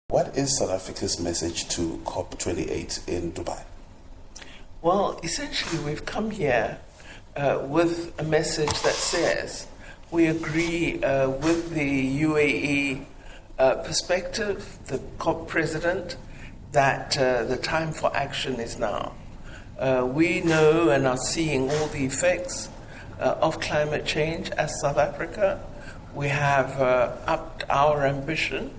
What is South Africa's message to COP28 in Dubai? Well, essentially, we've come here with a message that says we agree with the UAE perspective, the COP president, that the time for action is now. We know and are seeing all the effects of climate change as South Africa. We have upped our ambition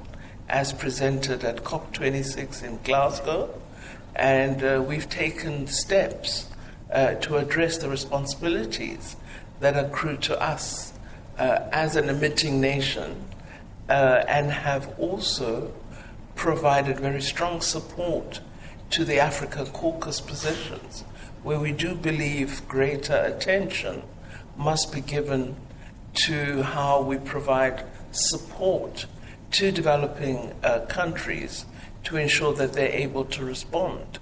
as presented at COP26 in Glasgow, and we've taken steps to address the responsibilities that accrue to us as an emitting nation, and have also provided very strong support to the Africa caucus positions, where we do believe greater attention must be given to how we provide support to developing countries to ensure that they're able to respond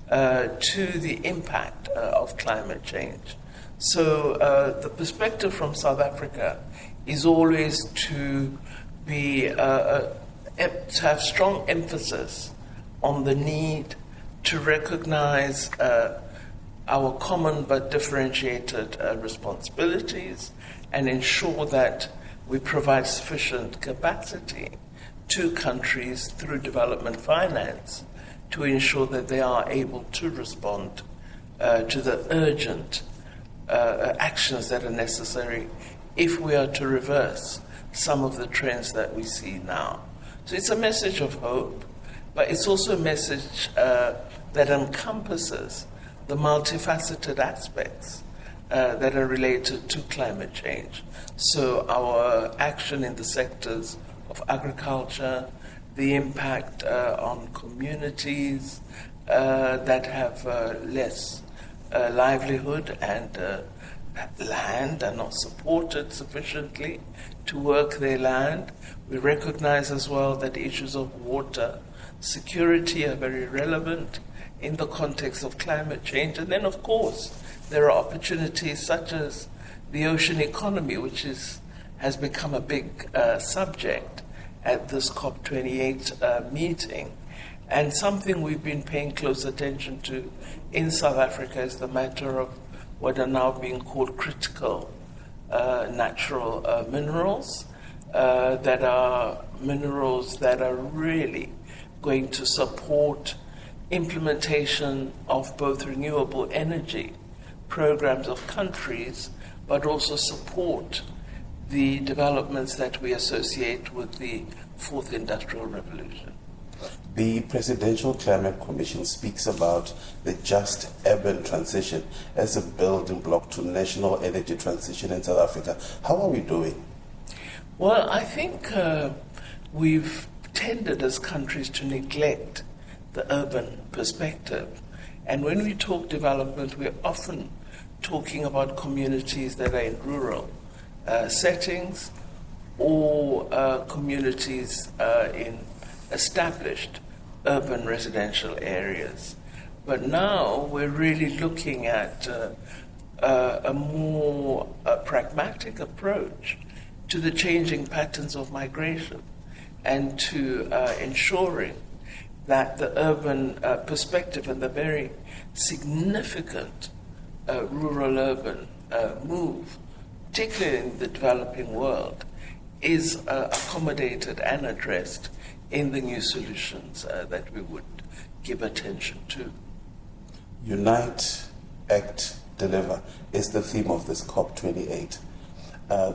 to the impact of climate change. So the perspective from South Africa is always to be to have strong emphasis on the need to recognize our common but differentiated responsibilities and ensure that we provide sufficient capacity to countries through development finance to ensure that they are able to respond to the urgent actions that are necessary if we are to reverse some of the trends that we see now. So it's a message of hope, but it's also a message that encompasses the multifaceted aspects that are related to climate change. So our action in the sectors of agriculture, the impact on communities that have less livelihood and land are not supported sufficiently to work their land. We recognize as well that issues of water security are very relevant in the context of climate change. And then, of course, there are opportunities such as the ocean economy, which has become a big subject at this COP28 meeting. And something we've been paying close attention to in South Africa is the matter of what are now being called critical natural minerals, that are minerals that are really going to support implementation of both renewable energy programs of countries, but also support the developments that we associate with the Fourth Industrial Revolution. The Presidential Climate Commission speaks about the just urban transition as a building block to national energy transition in South Africa. How are we doing? Well, I think we've tended as countries to neglect the urban perspective. And when we talk development, we're often talking about communities that are in rural settings or communities in established urban residential areas. But now we're really looking at a more pragmatic approach to the changing patterns of migration and to ensuring that the urban perspective and the very significant rural-urban move, particularly in the developing world, is accommodated and addressed in the new solutions that we would give attention to. Unite, Act, Deliver is the theme of this COP28.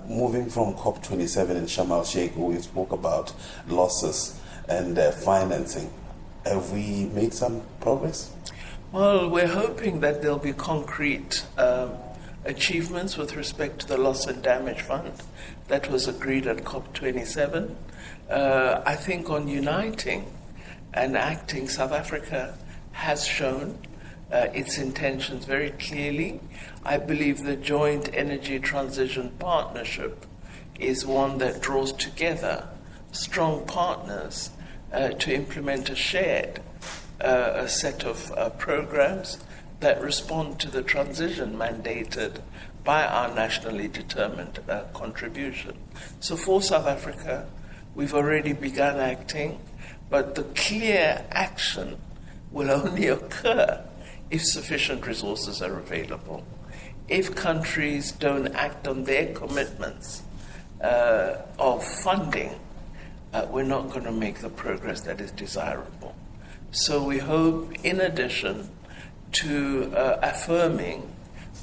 Moving from COP27 in Sharm el-Sheikh, where we spoke about losses and financing, have we made some progress? Well, we're hoping that there'll be concrete achievements with respect to the loss and damage fund that was agreed at COP27. I think on uniting and acting, South Africa has shown its intentions very clearly. I believe the Joint Energy Transition Partnership is one that draws together strong partners to implement a shared a set of programs that respond to the transition mandated by our nationally determined contribution. So for South Africa, we've already begun acting. But the clear action will only occur if sufficient resources are available. If countries don't act on their commitments of funding, we're not going to make the progress that is desirable. So we hope, in addition to affirming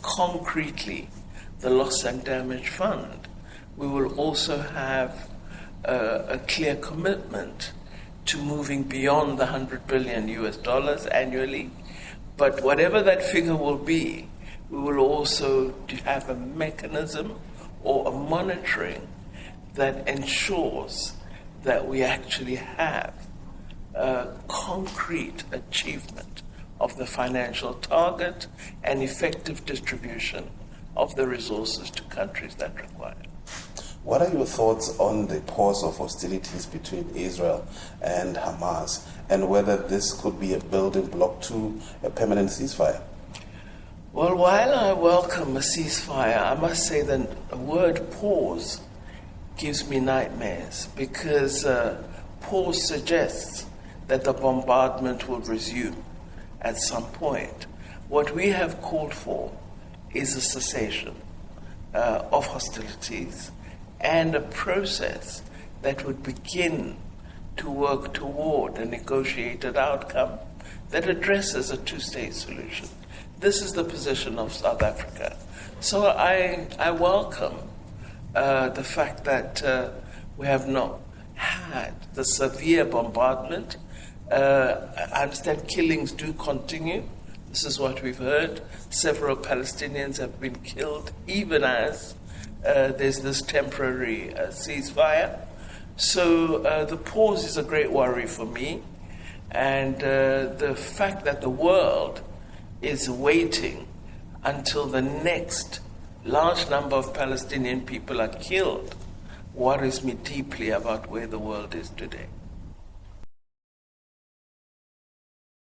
concretely the loss and damage fund, we will also have a clear commitment to moving beyond the $100 billion annually. But whatever that figure will be, we will also have a mechanism or a monitoring that ensures that we actually have a concrete achievement of the financial target and effective distribution of the resources to countries that require it. What are your thoughts on the pause of hostilities between Israel and Hamas, and whether this could be a building block to a permanent ceasefire? Well, while I welcome a ceasefire, I must say that the word pause gives me nightmares, because pause suggests that the bombardment will resume at some point. What we have called for is a cessation of hostilities and a process that would begin to work toward a negotiated outcome that addresses a two-state solution. This is the position of South Africa. So I welcome the fact that we have not had the severe bombardment. I understand killings do continue. This is what we've heard. Several Palestinians have been killed, even as there's this temporary ceasefire. So the pause is a great worry for me. And the fact that the world is waiting until the next large number of Palestinian people are killed worries me deeply about where the world is today.